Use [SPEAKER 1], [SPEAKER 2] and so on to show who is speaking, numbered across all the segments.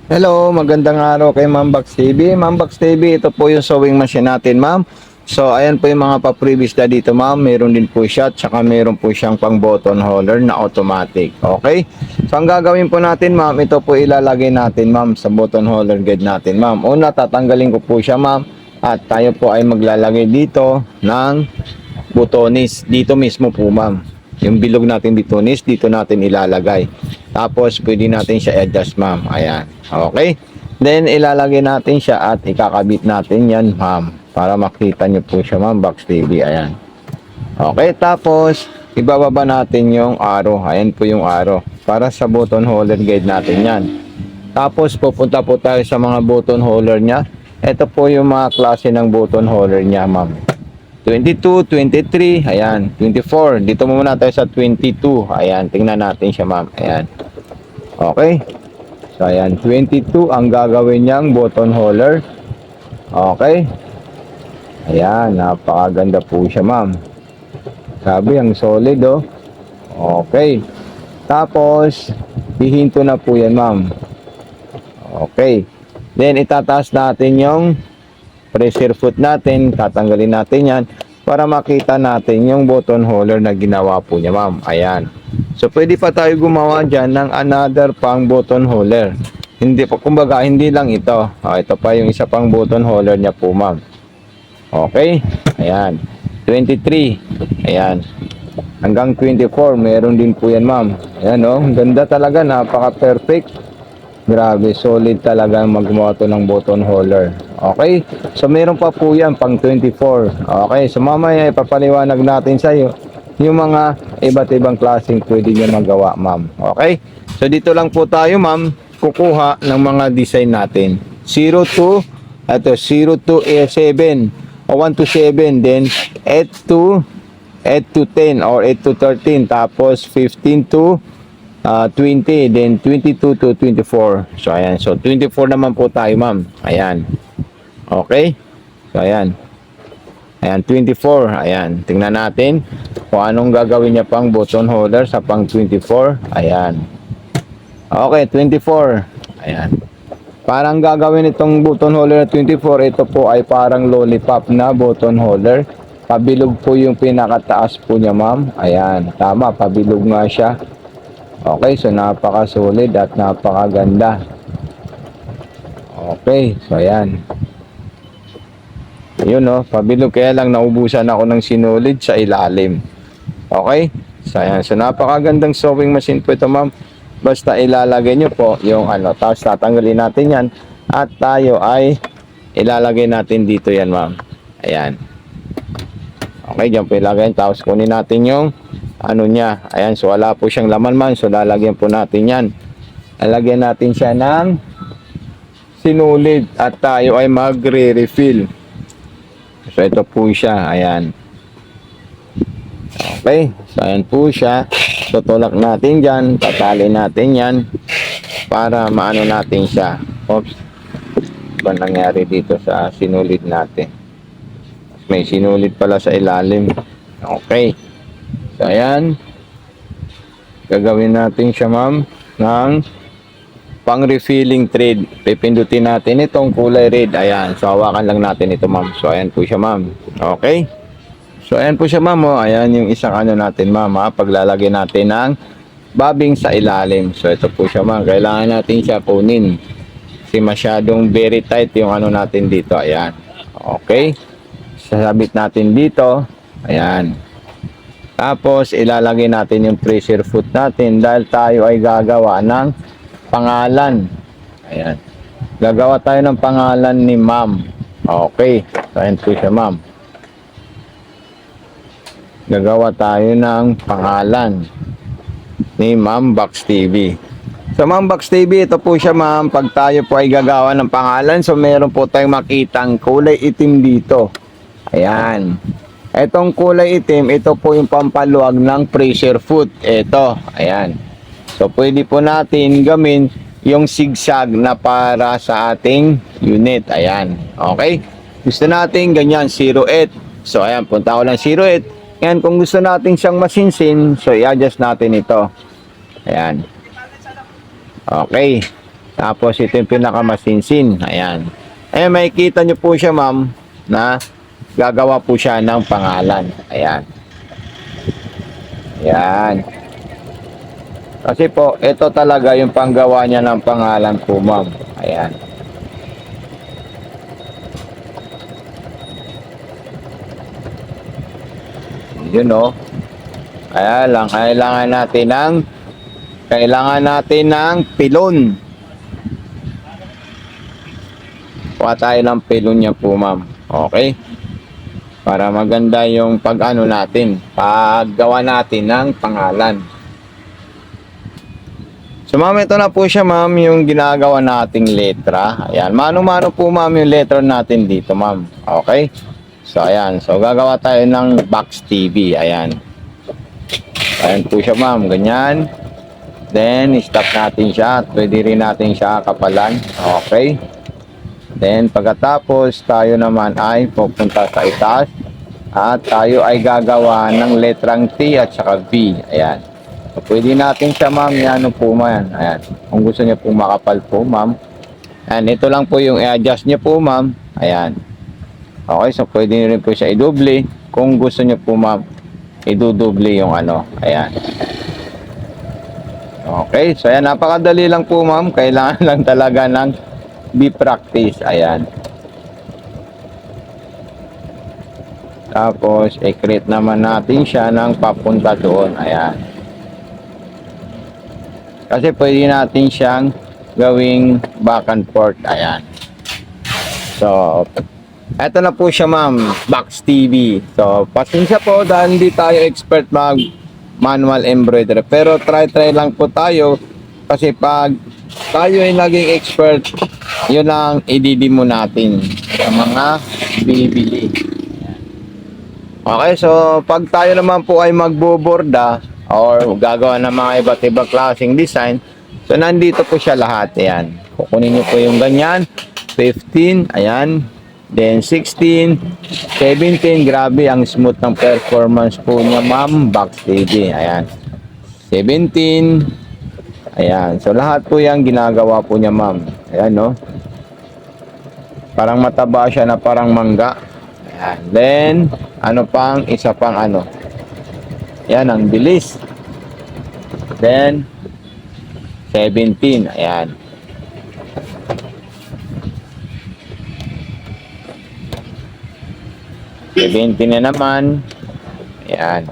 [SPEAKER 1] Hello, magandang araw kay Ma'am Bax TV. Ma'am Bax TV, ito po yung sewing machine natin, ma'am. So, ayan po yung mga pa-previous na dito, ma'am. Meron din po siya, tsaka meron po siyang pang button holder na automatic. Okay? So, ang gagawin po natin, ma'am, ito po ilalagay natin, ma'am, sa button holder guide natin, ma'am. Una, tatanggalin ko po siya, ma'am. At tayo po ay maglalagay dito ng butonis. Dito mismo po, ma'am. Yung bilog natin bitonis, dito natin ilalagay. Tapos, pwede natin siya adjust, ma'am. Ayan. Okay? Then, ilalagay natin siya at ikakabit natin yan, ma'am. Para makita nyo po siya, ma'am. Box TV. Ayan. Okay, tapos, ibababa natin yung arrow. Ayan po yung arrow. Para sa button holder guide natin yan. Tapos, pupunta po tayo sa mga button holder niya. Ito po yung mga klase ng button holder niya, ma'am. 22, 23, ayan, 24. Dito muna tayo sa 22. Ayan, tingnan natin siya, ma'am. Ayan. Okay. So, ayan, 22 ang gagawin niyang button holder. Okay. Ayan, napakaganda po siya, ma'am. Sabi, ang solid, oh. Okay. Tapos, hihinto na po yan, ma'am. Okay. Then, itataas natin yung pressure foot natin. Tatanggalin natin yan para makita natin yung button holder na ginawa po niya, ma'am. Ayan. So, pwede pa tayo gumawa dyan ng another pang button holder. Hindi pa, kumbaga, hindi lang ito. Ito pa yung isa pang button holder niya po, ma'am. Okay. Ayan. 23. Ayan. Hanggang 24. Meron din po yan, ma'am. Ayan, oh. Ganda talaga. Napaka-perfect. Grabe. Solid talaga maggumawa to ng button holder. Okay. So, meron pa po yan pang 24. Okay. So, mamaya ipapaliwanag natin sa iyo yung mga iba't ibang klaseng pwede nyo magawa, ma'am. Okay? So, dito lang po tayo, ma'am, kukuha ng mga design natin. 0 to, ito, 0 to 7, o 1 to 7, then 8 to 10, or 8 to 13, tapos 15 to 20, then 22 to 24. So, ayan. So, 24 naman po tayo, ma'am. Ayan. Okay? So, ayan. Ayan, 24. Ayan, tingnan natin kung anong gagawin niya pang button holder sa pang 24. Ayan. Okay, 24. Ayan. Parang gagawin itong button holder na 24, ito po ay parang lollipop na button holder. Pabilog po yung pinakataas po niya, ma'am. Ayan, tama, pabilog nga siya. Okay, so napaka-solid at napakaganda. Okay, so ayan. Ayun, no, pabilog, kaya lang naubusan ako ng sinulid sa ilalim. Okay? So, ayan. So, napakagandang sewing machine po ito, ma'am. Basta ilalagay nyo po yung ano, tapos tatanggalin natin yan. At tayo ay ilalagay natin dito yan, ma'am. Ayan. Okay, dyan po ilagay. Tapos kunin natin yung ano niya. Ayan, so wala po siyang laman, man. So, lalagyan po natin yan. Lalagyan natin siya ng sinulid at tayo ay magre-refill. So, ito po siya. Ayan. Okay. So, ayan po siya. Tutulak natin dyan. Tatali natin yan. Para maano natin siya. Oops. Ba nangyari dito sa sinulid natin? May sinulid pala sa ilalim. Okay. So, ayan. Gagawin natin siya, ma'am, ng pang-refilling thread. Pipindutin natin itong kulay red. Ayan. So, hawakan lang natin ito, ma'am. So, ayan po siya, ma'am. Okay. So, ayan po siya, ma'am. Oh. Ayan yung isang ano natin, ma'am. Paglalagay natin ng bobbing sa ilalim. So, ito po siya, ma'am. Kailangan natin siya kunin. Kasi masyadong very tight yung ano natin dito. Ayan. Okay. Sasabit natin dito. Ayan. Tapos, ilalagay natin yung pressure foot natin dahil tayo ay gagawa ng pangalan. Ayan. Gagawa tayo ng pangalan ni ma'am. Okay. So, ayan po siya, ma'am. Gagawa tayo ng pangalan ni Ma'am Bax TV. So, Ma'am Bax TV, ito po siya, ma'am. Pag tayo po ay gagawa ng pangalan, so meron po tayong makitang kulay itim dito. Ayan. Itong kulay itim, ito po yung pampaluwag ng pressure foot. Ito. Ayan. So, pwede po natin gamin yung zigzag na para sa ating unit. Ayan. Okay? Gusto natin ganyan, 08. So, ayan, punta ko lang 08. Ayan, kung gusto natin siyang masinsin, so, i-adjust natin ito. Ayan. Okay. Tapos ito yung pinakamasinsin. Ayan. Eh, makikita nyo po siya, ma'am, na gagawa po siya ng pangalan. Ayan. Ayan. Kasi po, ito talaga yung panggawa niya ng pangalan po, ma'am. Ayan. Yun, oh. Kaya lang, kailangan natin ng pilon. Kuha tayo ng pilon niya po, ma'am. Okay? Para maganda yung pag-ano natin, paggawa natin ng pangalan. So, ma'am, ito na po siya, ma'am, yung ginagawa nating letra. Ayan. Mano-mano po, ma'am, yung letra natin dito, ma'am. Okay? So, ayan. So, gagawa tayo ng box TV. Ayan. Ayan po siya, ma'am. Ganyan. Then, stop natin siya. Pwede rin natin siya kapalan. Okay. Then, pagkatapos, tayo naman ay pupunta sa itaas. At tayo ay gagawa ng letrang T at saka V. Ayan. So, pwede natin siya, ma'am. Yan po, ma'am. Ayan. Kung gusto niya po makapal po, ma'am. Ayan. Ito lang po yung i-adjust niya po, ma'am. Ayan. Okay. So, pwede rin po siya i-double. Kung gusto niya po, ma'am, i-double yung ano. Ayan. Okay. So, ayan. Napakadali lang po, ma'am. Kailangan lang talaga ng practice. Ayan. Tapos, i-create naman natin siya ng papunta doon. Ayan. Kasi pwede natin siyang gawing back and forth. Ayan. So, eto na po siya, ma'am. Box TV. So, pasensya po dahil hindi tayo expert mag manual embroidery. Pero try lang po tayo. Kasi pag tayo ay naging expert, yun ang ididimo natin sa mga bibili. Okay, so pag tayo naman po ay magboborda or gagawa ng mga iba't ibang klaseng design, so nandito po siya lahat. Ayan. Kukunin niyo po yung ganyan. 15, ayan. Then 16, 17. Grabe, ang smooth ng performance po niya, ma'am. Box TV. Ayan. 17. Ayan. So lahat po yan ginagawa po niya, ma'am. Ayan, no? Parang mataba siya na parang mangga. Ayan. Then, ano pang, isa pang ano. Yan, ang bilis. Then, 17. Ayan. Na naman. Ayan.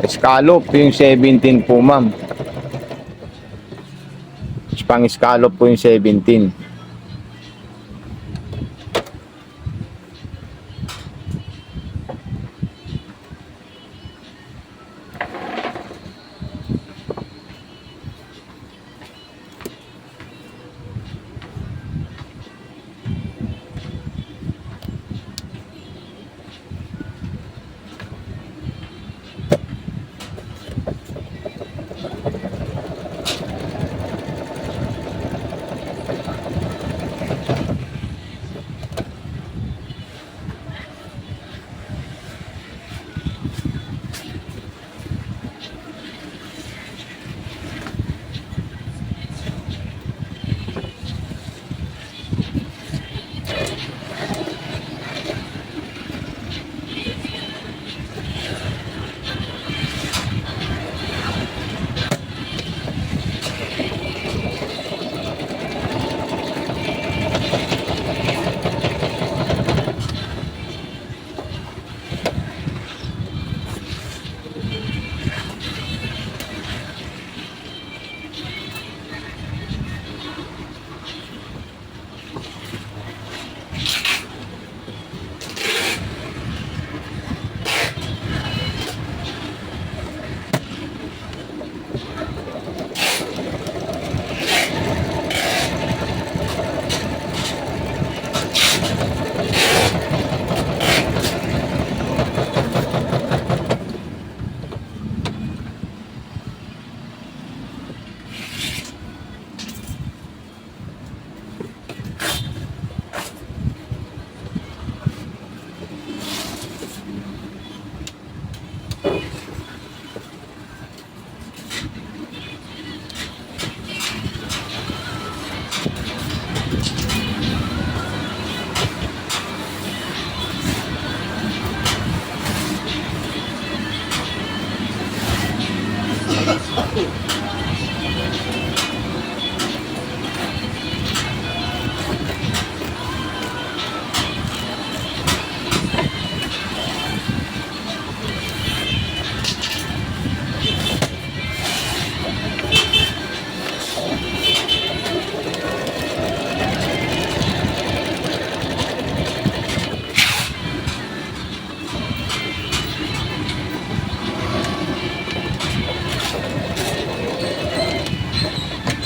[SPEAKER 1] Scallop yung 17 po, ma'am. Pang scallop po yung 17.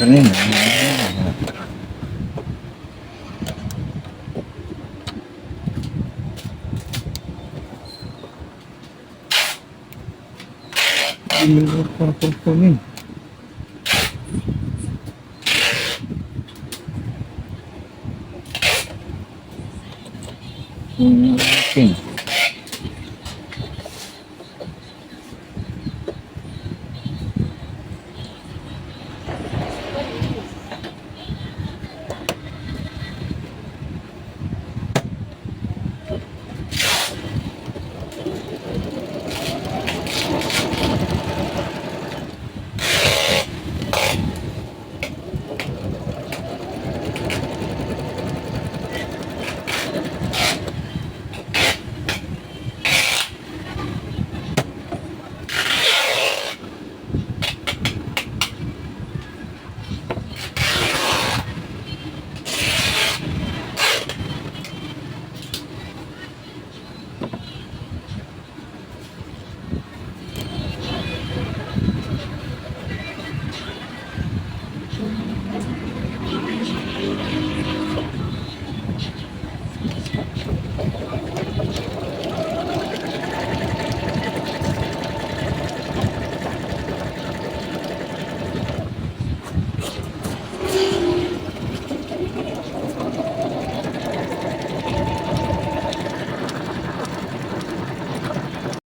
[SPEAKER 1] Kanina. Hindi ko kukunin. Okay.